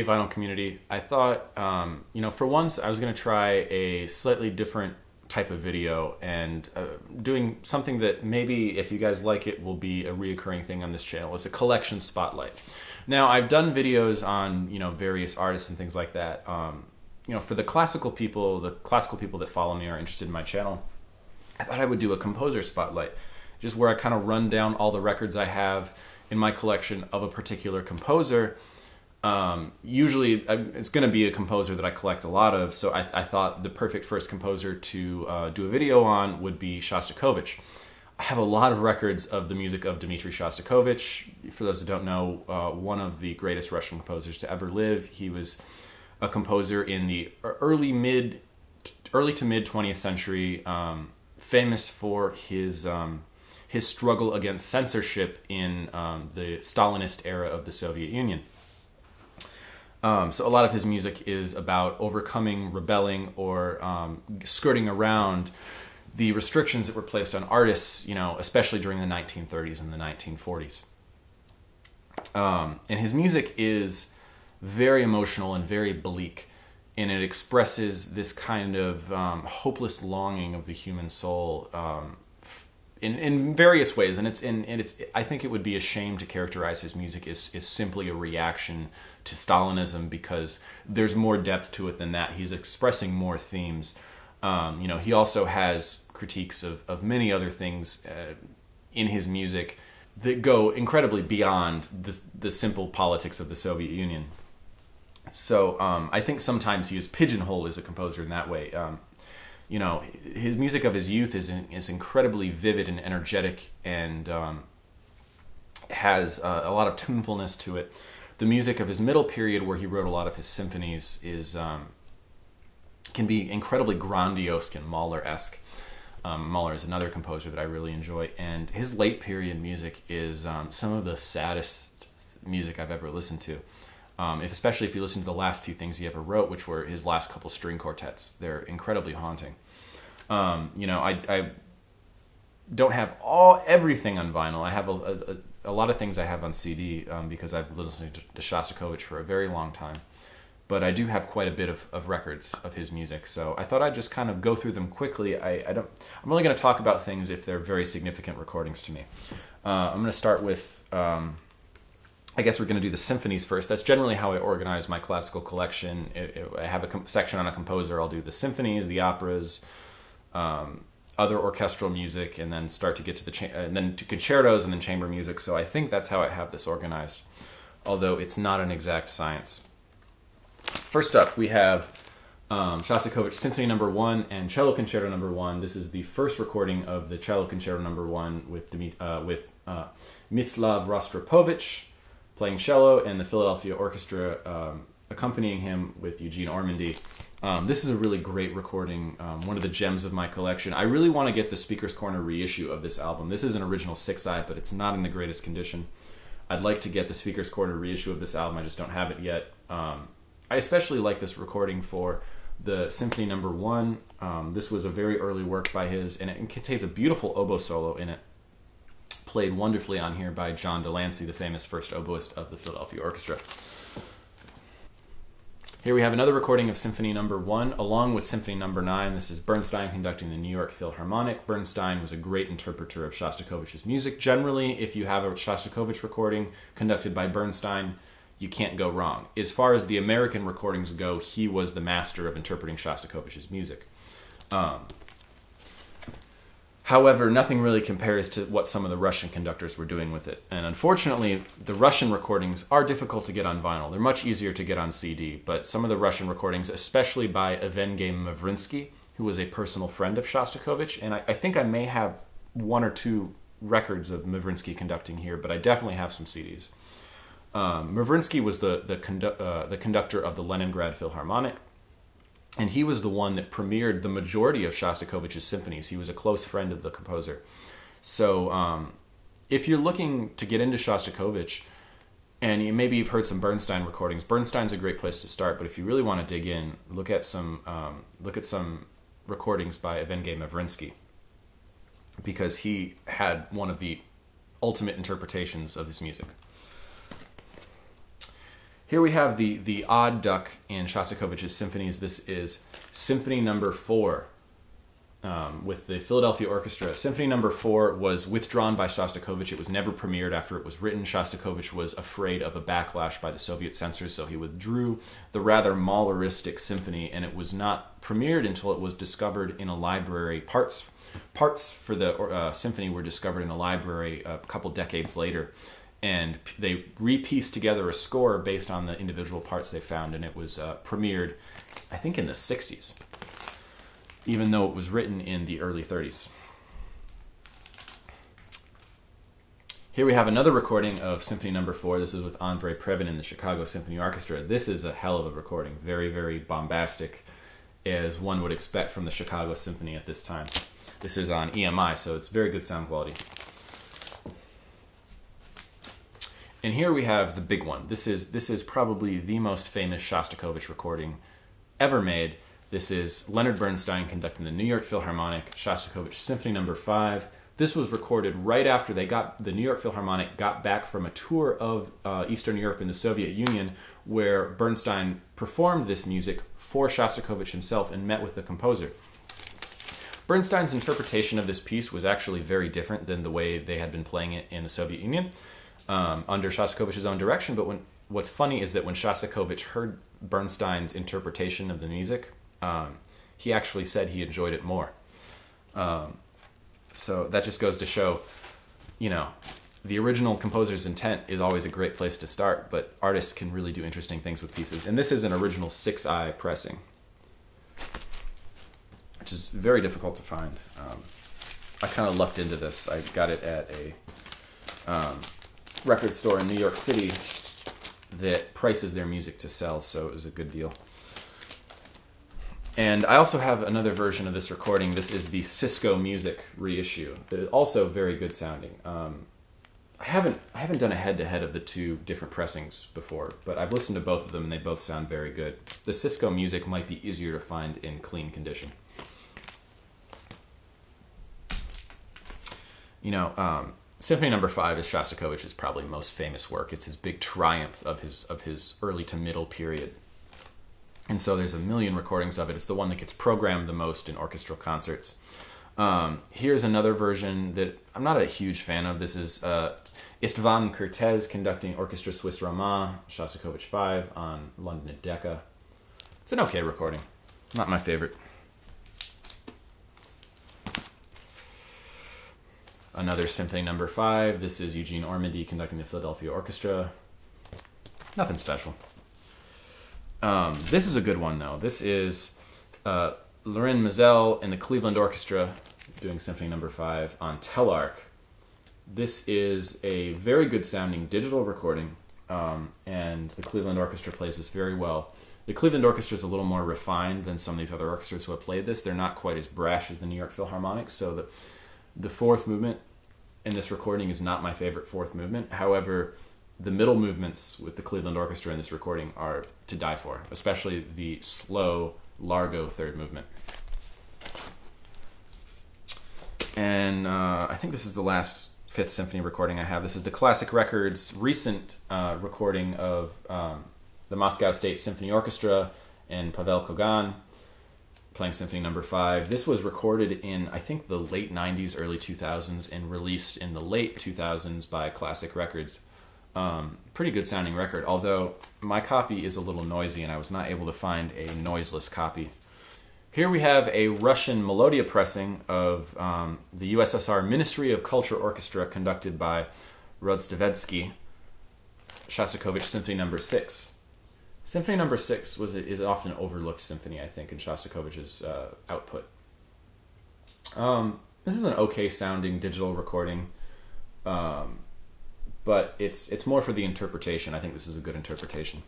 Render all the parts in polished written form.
Hey vinyl community, I thought, you know, for once I was going to try a slightly different type of video and doing something that maybe, if you guys like it, will be a reoccurring thing on this channel. It's a collection spotlight. Now, I've done videos on, you know, various artists and things like that. You know, for the classical people that follow me are interested in my channel, I thought I would do a composer spotlight, just where I kind of run down all the records I have in my collection of a particular composer. Usually it's going to be a composer that I collect a lot of, so I thought the perfect first composer to do a video on would be Shostakovich. I have a lot of records of the music of Dmitri Shostakovich. For those that don't know, one of the greatest Russian composers to ever live. He was a composer in the early to mid 20th century, famous for his struggle against censorship in the Stalinist era of the Soviet Union. So a lot of his music is about overcoming, rebelling, or skirting around the restrictions that were placed on artists, you know, especially during the 1930s and the 1940s. And his music is very emotional and very bleak, and it expresses this kind of hopeless longing of the human soul in various ways. And I think it would be a shame to characterize his music as simply a reaction to Stalinism, because there's more depth to it than that. He's expressing more themes. You know, he also has critiques of many other things in his music that go incredibly beyond the simple politics of the Soviet Union. So I think sometimes he is pigeonholed as a composer in that way. You know, his music of his youth is incredibly vivid and energetic, and has a lot of tunefulness to it. The music of his middle period, where he wrote a lot of his symphonies, can be incredibly grandiose and Mahler-esque. Mahler is another composer that I really enjoy, and his late period music is some of the saddest music I've ever listened to. Especially if you listen to the last few things he ever wrote, which were his last couple string quartets. They're incredibly haunting. You know, I don't have everything on vinyl. I have a lot of things I have on CD because I've been listening to Shostakovich for a very long time. But I do have quite a bit of records of his music, so I thought I'd just kind of go through them quickly. I'm only going to talk about things if they're very significant recordings to me. I'm going to start with, I guess we're going to do the symphonies first. That's generally how I organize my classical collection. I have a section on a composer. I'll do the symphonies, the operas, other orchestral music, and then start to get to and then to concertos and then chamber music. So I think that's how I have this organized, although it's not an exact science. First up, we have Shostakovich Symphony Number 1 and Cello Concerto Number 1. This is the first recording of the Cello Concerto Number 1 with Mstislav Rostropovich playing cello, and the Philadelphia Orchestra accompanying him with Eugene Ormandy. This is a really great recording, one of the gems of my collection. I really want to get the Speaker's Corner reissue of this album. This is an original 6-eye, but it's not in the greatest condition. I'd like to get the Speaker's Corner reissue of this album. I just don't have it yet. I especially like this recording for the Symphony Number 1. This was a very early work by his, and it contains a beautiful oboe solo in it, played wonderfully on here by John Delancey, the famous first oboist of the Philadelphia Orchestra. Here we have another recording of Symphony Number 1, along with Symphony Number 9. This is Bernstein conducting the New York Philharmonic. Bernstein was a great interpreter of Shostakovich's music. Generally, if you have a Shostakovich recording conducted by Bernstein, you can't go wrong. As far as the American recordings go, he was the master of interpreting Shostakovich's music. However, nothing really compares to what some of the Russian conductors were doing with it. And unfortunately, the Russian recordings are difficult to get on vinyl. They're much easier to get on CD, but some of the Russian recordings, especially by Evgeny Mavrinsky, who was a personal friend of Shostakovich, and I think I may have 1 or 2 records of Mavrinsky conducting here, but I definitely have some CDs. Mavrinsky was the conductor of the Leningrad Philharmonic, and he was the one that premiered the majority of Shostakovich's symphonies. He was a close friend of the composer. So if you're looking to get into Shostakovich, and maybe you've heard some Bernstein recordings, Bernstein's a great place to start, but if you really want to dig in, look at some recordings by Evgeny Mavrinsky, because he had one of the ultimate interpretations of his music. Here we have the odd duck in Shostakovich's symphonies. This is Symphony Number 4 with the Philadelphia Orchestra. Symphony Number 4 was withdrawn by Shostakovich. It was never premiered after it was written. Shostakovich was afraid of a backlash by the Soviet censors, so he withdrew the rather Mahleristic symphony, and it was not premiered until it was discovered in a library. Parts for the symphony were discovered in a library a couple decades later, and they re-pieced together a score based on the individual parts they found, and it was premiered, I think, in the 60s, even though it was written in the early 30s. Here we have another recording of Symphony Number 4. This is with Andrei Previn in the Chicago Symphony Orchestra. This is a hell of a recording, very, very bombastic, as one would expect from the Chicago Symphony at this time. This is on EMI, so it's very good sound quality. And here we have the big one. This is probably the most famous Shostakovich recording ever made. This is Leonard Bernstein conducting the New York Philharmonic, Shostakovich Symphony Number 5. This was recorded right after the New York Philharmonic got back from a tour of Eastern Europe and the Soviet Union, where Bernstein performed this music for Shostakovich himself and met with the composer. Bernstein's interpretation of this piece was actually very different than the way they had been playing it in the Soviet Union under Shostakovich's own direction. But what's funny is that when Shostakovich heard Bernstein's interpretation of the music, he actually said he enjoyed it more. So that just goes to show, you know, the original composer's intent is always a great place to start, but artists can really do interesting things with pieces. And this is an original 6i pressing, which is very difficult to find. I kind of lucked into this. I got it at a record store in New York City that prices their music to sell, so it was a good deal. And I also have another version of this recording. This is the Cisco Music reissue that is also very good sounding. I haven't done a head-to-head of the two different pressings before, but I've listened to both of them and they both sound very good. The Cisco Music might be easier to find in clean condition. You know, Symphony Number 5 is Shostakovich's probably most famous work. It's his big triumph of his early to middle period. And so there's a million recordings of it. It's the one that gets programmed the most in orchestral concerts. Here's another version that I'm not a huge fan of. This is Istvan Kertész conducting Orchestra Suisse Romand, Shostakovich 5 on London at Decca. It's an okay recording. Not my favorite. Another Symphony Number 5. This is Eugene Ormandy conducting the Philadelphia Orchestra. Nothing special. This is a good one, though. This is Lorin Maazel and the Cleveland Orchestra doing Symphony Number 5 on Telarc. This is a very good sounding digital recording, and the Cleveland Orchestra plays this very well. The Cleveland Orchestra is a little more refined than some of these other orchestras who have played this. They're not quite as brash as the New York Philharmonic, so the fourth movement in this recording is not my favorite fourth movement. However, the middle movements with the Cleveland Orchestra in this recording are to die for, especially the slow, largo third movement. And I think this is the last Fifth Symphony recording I have. This is the Classic Records recent recording of the Moscow State Symphony Orchestra and Pavel Kogan playing Symphony Number 5. This was recorded in, I think, the late 90s, early 2000s, and released in the late 2000s by Classic Records. Pretty good sounding record, although my copy is a little noisy and I was not able to find a noiseless copy. Here we have a Russian Melodia pressing of the USSR Ministry of Culture Orchestra conducted by Rozdovetsky, Shostakovich Symphony Number 6. Symphony Number 6 is often an overlooked symphony, I think, in Shostakovich's output. This is an okay sounding digital recording, but it's more for the interpretation. I think this is a good interpretation.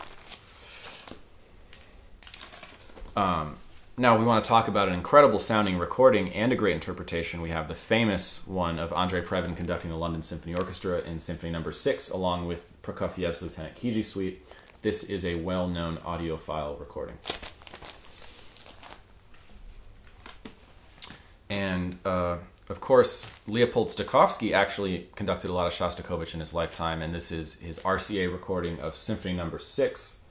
Now we want to talk about an incredible sounding recording and a great interpretation. We have the famous one of Andrei Previn conducting the London Symphony Orchestra in Symphony Number 6, along with Prokofiev's Lieutenant Kiji Suite. This is a well-known audiophile recording. And Of course, Leopold Stokowski actually conducted a lot of Shostakovich in his lifetime, and this is his RCA recording of Symphony Number 6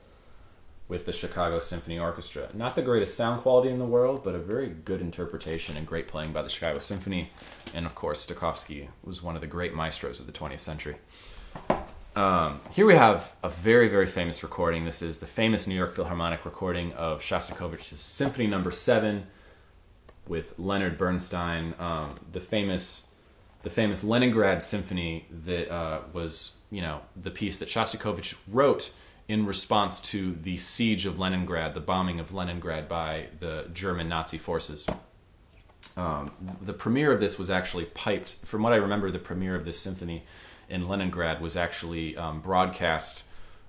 with the Chicago Symphony Orchestra. Not the greatest sound quality in the world, but a very good interpretation and great playing by the Chicago Symphony. And of course, Stokowski was one of the great maestros of the 20th century. Here we have a very, very famous recording. This is the famous New York Philharmonic recording of Shostakovich's Symphony Number 7 with Leonard Bernstein, the famous Leningrad Symphony that was, the piece that Shostakovich wrote in response to the siege of Leningrad, the bombing of Leningrad by the German Nazi forces. The premiere of this was actually piped. From what I remember, the premiere of this symphony in Leningrad was actually broadcast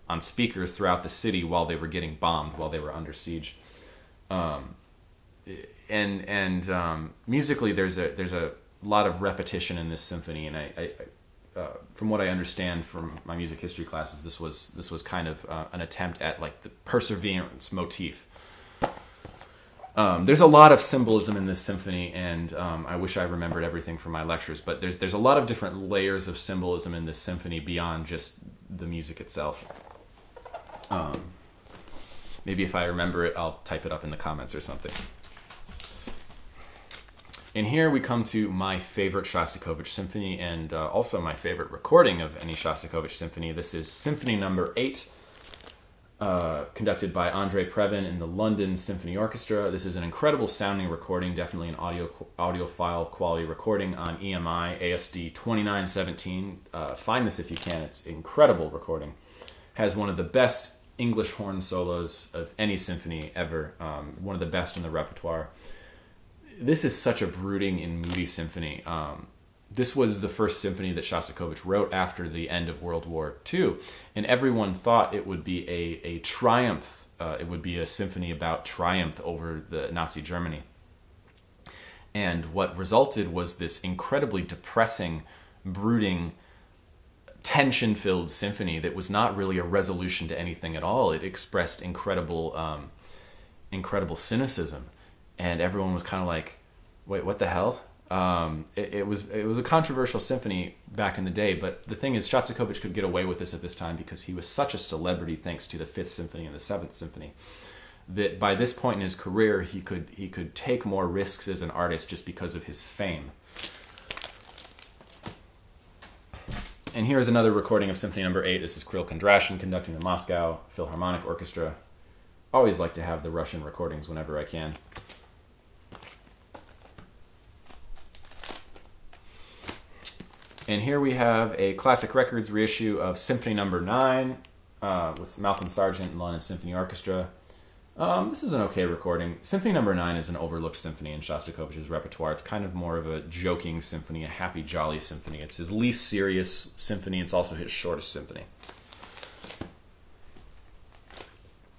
on speakers throughout the city while they were getting bombed, while they were under siege. Musically, there's a lot of repetition in this symphony, and I from what I understand from my music history classes, this was kind of an attempt at like the perseverance motif. There's a lot of symbolism in this symphony, and I wish I remembered everything from my lectures, but there's a lot of different layers of symbolism in this symphony beyond just the music itself. Maybe if I remember it, I'll type it up in the comments or something. And here we come to my favorite Shostakovich symphony, and also my favorite recording of any Shostakovich symphony. This is Symphony Number 8, conducted by Andrei Previn in the London Symphony Orchestra. This is an incredible sounding recording, definitely an audiophile quality recording on EMI ASD 2917. Find this if you can. It's an incredible recording. Has one of the best English horn solos of any symphony ever. One of the best in the repertoire. This is such a brooding and moody symphony. This was the first symphony that Shostakovich wrote after the end of World War II, and everyone thought it would be a triumph. It would be a symphony about triumph over the Nazi Germany. And what resulted was this incredibly depressing, brooding, tension-filled symphony that was not really a resolution to anything at all. It expressed incredible cynicism. And everyone was kind of like, wait, what the hell? It was a controversial symphony back in the day, but the thing is, Shostakovich could get away with this at this time because he was such a celebrity thanks to the 5th Symphony and the 7th Symphony, that by this point in his career, he could take more risks as an artist just because of his fame. And here's another recording of Symphony Number 8. This is Kirill Kondrashin conducting the Moscow Philharmonic Orchestra. Always like to have the Russian recordings whenever I can. And here we have a Classic Records reissue of Symphony Number 9 with Malcolm Sargent and London Symphony Orchestra. This is an okay recording. Symphony Number 9 is an overlooked symphony in Shostakovich's repertoire. It's kind of more of a joking symphony, a happy, jolly symphony. It's his least serious symphony. It's also his shortest symphony.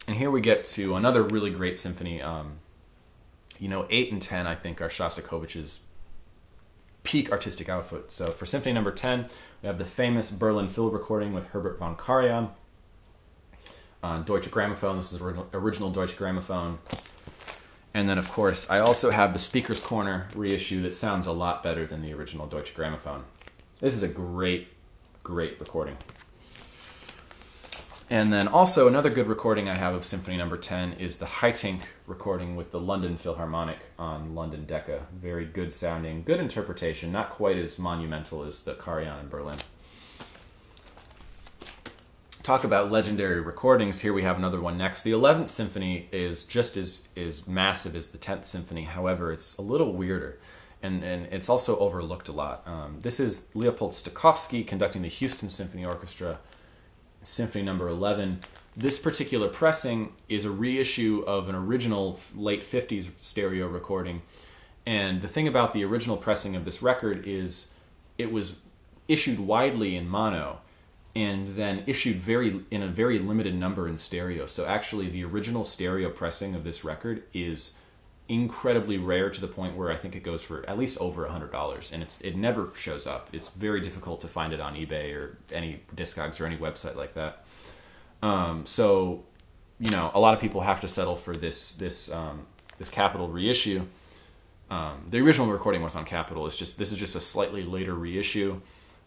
And here we get to another really great symphony. 8 and 10, I think, are Shostakovich's peak artistic output. So for Symphony Number 10, we have the famous Berlin Phil recording with Herbert von Karajan on Deutsche Grammophon. This is original Deutsche Grammophon. And then, of course, I also have the Speaker's Corner reissue that sounds a lot better than the original Deutsche Grammophon. This is a great, great recording. And then also another good recording I have of Symphony Number 10 is the Haitink recording with the London Philharmonic on London Decca. Very good sounding, good interpretation, not quite as monumental as the Karajan in Berlin. Talk about legendary recordings. Here we have another one next. The 11th Symphony is just as massive as the 10th Symphony. However, it's a little weirder, and it's also overlooked a lot. This is Leopold Stokowski conducting the Houston Symphony Orchestra, Symphony Number 11. This particular pressing is a reissue of an original late 50s stereo recording. And the thing about the original pressing of this record is it was issued widely in mono and then issued in a very limited number in stereo. So actually the original stereo pressing of this record is incredibly rare, to the point where I think it goes for at least over $100, and it never shows up. It's very difficult to find it on eBay or any Discogs or any website like that. So, a lot of people have to settle for this capital reissue. The original recording was on Capitol. This is just a slightly later reissue.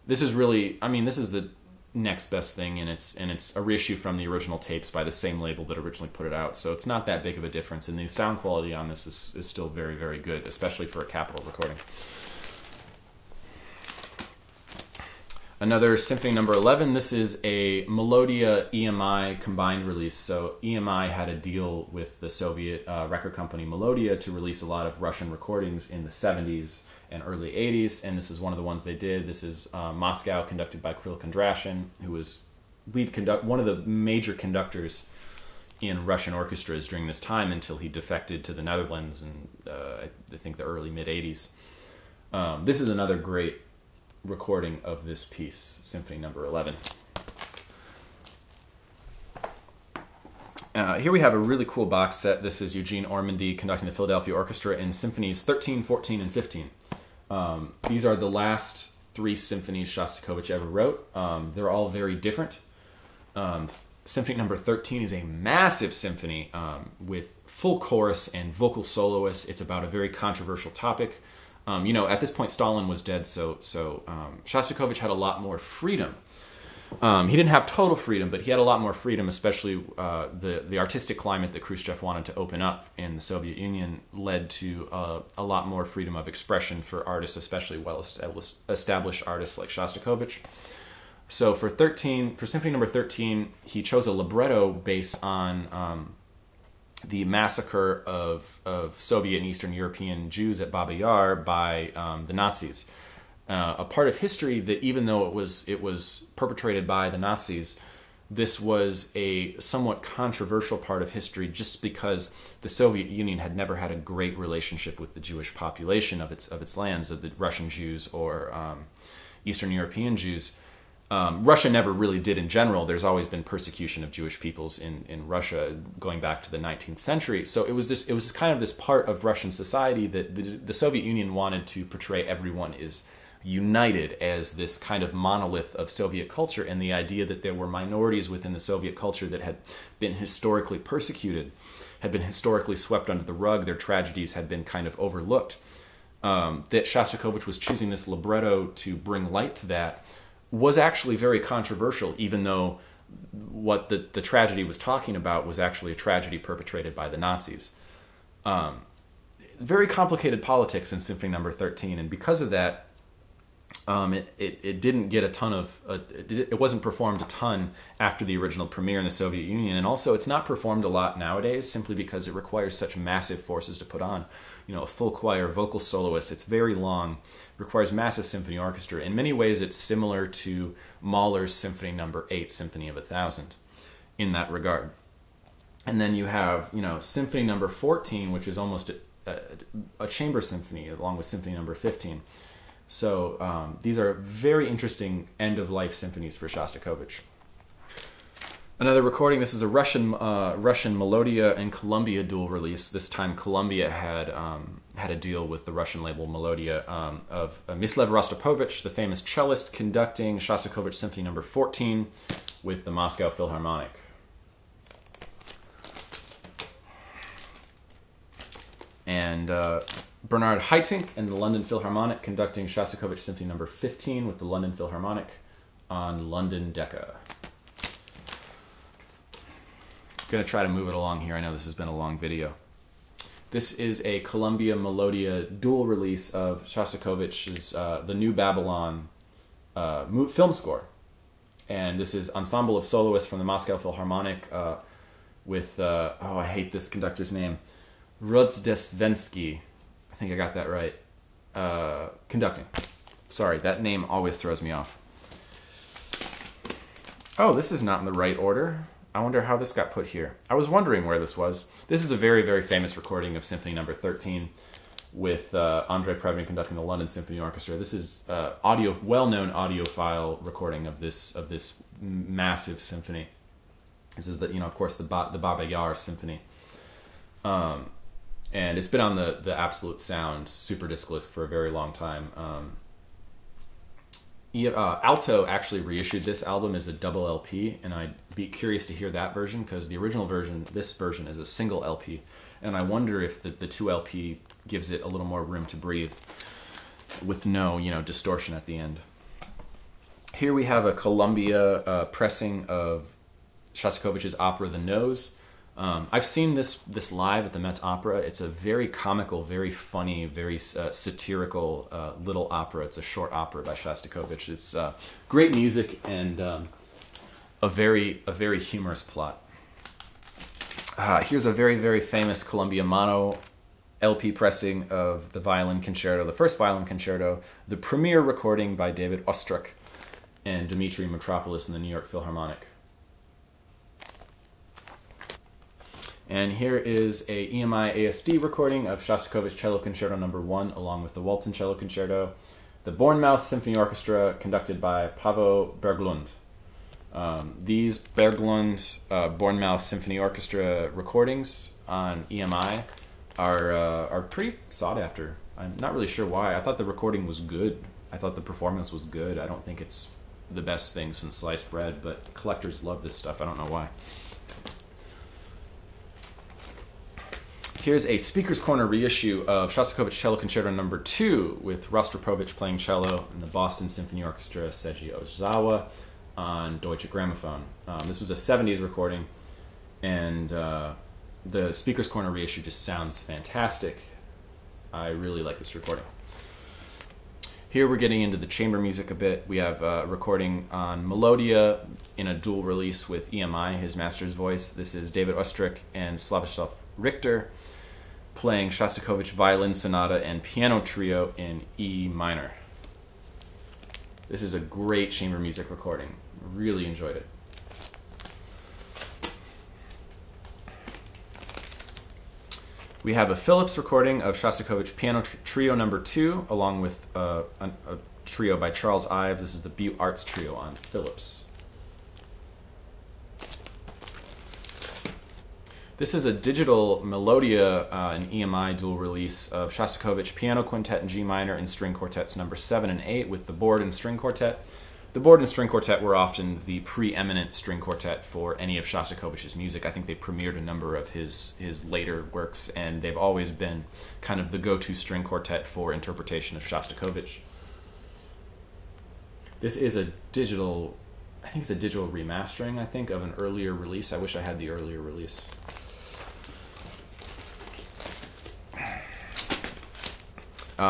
This is really, I mean, this is the next best thing, and it's a reissue from the original tapes by the same label that originally put it out. So it's not that big of a difference, and the sound quality on this is still very, very good, especially for a Capitol recording. Another Symphony Number 11. This is a Melodia EMI combined release. So EMI had a deal with the Soviet record company Melodia to release a lot of Russian recordings in the 70s and early 80s, and this is one of the ones they did. This is Moscow, conducted by Kirill Kondrashin, who was one of the major conductors in Russian orchestras during this time until he defected to the Netherlands in, I think, the early mid-80s. This is another great recording of this piece, Symphony Number 11. Here we have a really cool box set. This is Eugene Ormandy conducting the Philadelphia Orchestra in Symphonies 13, 14, and 15. These are the last 3 symphonies Shostakovich ever wrote. They're all very different. Symphony Number 13 is a massive symphony with full chorus and vocal soloists. It's about a very controversial topic. You know, at this point, Stalin was dead, so Shostakovich had a lot more freedom. He didn't have total freedom, but he had a lot more freedom, especially the artistic climate that Khrushchev wanted to open up in the Soviet Union led to a lot more freedom of expression for artists, especially well-established artists like Shostakovich. So for Symphony Number 13, he chose a libretto based on the massacre of Soviet and Eastern European Jews at Baba Yar by the Nazis. A part of history that, even though it was perpetrated by the Nazis, this was a somewhat controversial part of history just because the Soviet Union had never had a great relationship with the Jewish population of its lands, of the Russian Jews or Eastern European Jews. Russia never really did in general. There's always been persecution of Jewish peoples in Russia going back to the 19th century. So it was kind of this part of Russian society that the Soviet Union wanted to portray everyone is united as this kind of monolith of Soviet culture, and the idea that there were minorities within the Soviet culture that had been historically persecuted, had been historically swept under the rug, their tragedies had been kind of overlooked. That Shostakovich was choosing this libretto to bring light to that was actually very controversial, even though what the tragedy was talking about was actually a tragedy perpetrated by the Nazis. Very complicated politics in Symphony Number 13, and because of that, it didn't get a ton of, it wasn't performed a ton after the original premiere in the Soviet Union, and also it's not performed a lot nowadays simply because it requires such massive forces to put on. You know, a full choir, vocal soloist, it's very long, requires massive symphony orchestra. In many ways, it's similar to Mahler's Symphony Number 8, Symphony of 1000, in that regard. And then you have, you know, Symphony Number 14, which is almost a chamber symphony, along with Symphony Number 15. So these are very interesting end-of-life symphonies for Shostakovich. Another recording, this is a Russian Melodia and Columbia dual release. This time Columbia had a deal with the Russian label Melodia of Myslev Rostropovich, the famous cellist, conducting Shostakovich Symphony Number 14 with the Moscow Philharmonic. And Bernard Haitink and the London Philharmonic conducting Shostakovich Symphony Number 15 with the London Philharmonic on London Decca. Going to try to move it along here. I know this has been a long video. This is a Columbia Melodia dual release of Shostakovich's The New Babylon film score. And this is ensemble of soloists from the Moscow Philharmonic with, oh, I hate this conductor's name, Rozdesvensky. I think I got that right. Conducting. Sorry, that name always throws me off. Oh, this is not in the right order. I wonder how this got put here. I was wondering where this was. This is a very, very famous recording of Symphony Number 13 with Andrei Previn conducting the London Symphony Orchestra. This is well-known audiophile recording of this massive symphony. This is the, of course, the Baba Yar Symphony. And it's been on the Absolute Sound Super Disc list for a very long time. Alto actually reissued this album as a double LP, and I'd be curious to hear that version because the original version, this version, is a single LP, and I wonder if the 2 LP gives it a little more room to breathe with no, distortion at the end. Here we have a Columbia pressing of Shostakovich's opera The Nose. I've seen this live at the Met's Opera. It's a very comical, very funny, very satirical little opera. It's a short opera by Shostakovich. It's great music and a very humorous plot. Here's a very, very famous Columbia mono LP pressing of the violin concerto, the first violin concerto, the premiere recording by David Ostrach and Dmitri Metropolis in the New York Philharmonic. And here is a EMI ASD recording of Shostakovich Cello Concerto No. 1 along with the Walton Cello Concerto, the Bournemouth Symphony Orchestra conducted by Paavo Berglund. These Berglund Bournemouth Symphony Orchestra recordings on EMI are pretty sought after. I'm not really sure why. I thought the recording was good. I thought the performance was good. I don't think it's the best thing since sliced bread, but collectors love this stuff. I don't know why. Here's a Speaker's Corner reissue of Shostakovich Cello Concerto No. 2 with Rostropovich playing cello and the Boston Symphony Orchestra Seiji Ozawa on Deutsche Grammophon. This was a 70s recording, and the Speaker's Corner reissue just sounds fantastic. I really like this recording. Here we're getting into the chamber music a bit. We have a recording on Melodia in a dual release with EMI, his master's voice. This is David Ostrach and Slavoj Richter playing Shostakovich Violin Sonata and Piano Trio in E minor. This is a great chamber music recording. Really enjoyed it. We have a Phillips recording of Shostakovich Piano Trio No. 2 along with a trio by Charles Ives. This is the Butte Arts Trio on Phillips. This is a digital Melodia an EMI dual release of Shostakovich Piano Quintet in G minor and String Quartets No. 7 and 8 with the Board and String Quartet. The Board and String Quartet were often the preeminent string quartet for any of Shostakovich's music. I think they premiered a number of his later works, and they've always been kind of the go-to string quartet for interpretation of Shostakovich. This is a digital, I think it's a digital remastering, of an earlier release. I wish I had the earlier release.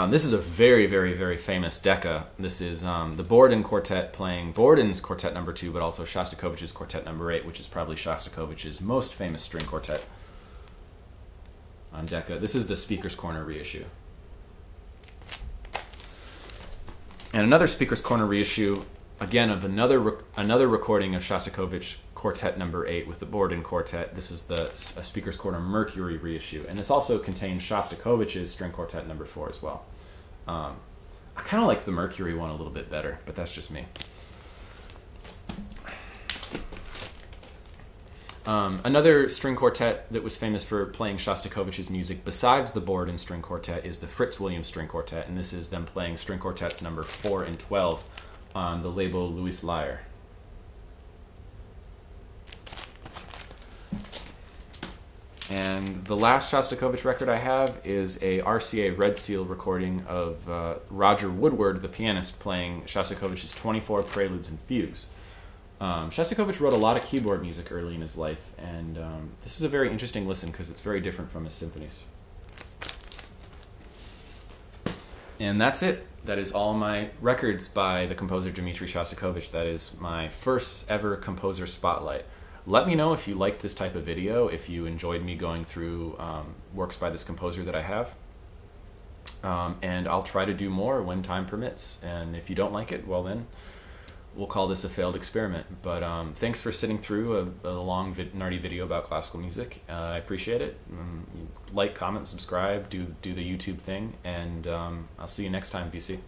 This is a very, very, very famous Decca. This is the Borden Quartet playing Borden's Quartet No. 2, but also Shostakovich's Quartet No. 8, which is probably Shostakovich's most famous string quartet on Decca. This is the Speaker's Corner reissue. And another Speaker's Corner reissue, again, of another recording of Shostakovich Quartet No. 8 with the Borden Quartet. This is the Speaker's Corner Mercury reissue. And this also contains Shostakovich's String Quartet No. 4 as well. I kind of like the Mercury one a little bit better, but that's just me. Another string quartet that was famous for playing Shostakovich's music besides the Borden String Quartet is the Fritz Williams String Quartet, and this is them playing String Quartets No. 4 and 12 on the label Louis Lyre. And the last Shostakovich record I have is a RCA Red Seal recording of Roger Woodward, the pianist, playing Shostakovich's 24 Preludes and Fugues. Shostakovich wrote a lot of keyboard music early in his life, and this is a very interesting listen because it's very different from his symphonies. And that's it. That is all my records by the composer Dmitri Shostakovich. That is my first ever composer spotlight. Let me know if you liked this type of video, if you enjoyed me going through works by this composer that I have. And I'll try to do more when time permits. And if you don't like it, well then, we'll call this a failed experiment. But thanks for sitting through a long, nerdy video about classical music. I appreciate it. Like, comment, subscribe, do the YouTube thing. And I'll see you next time, VC.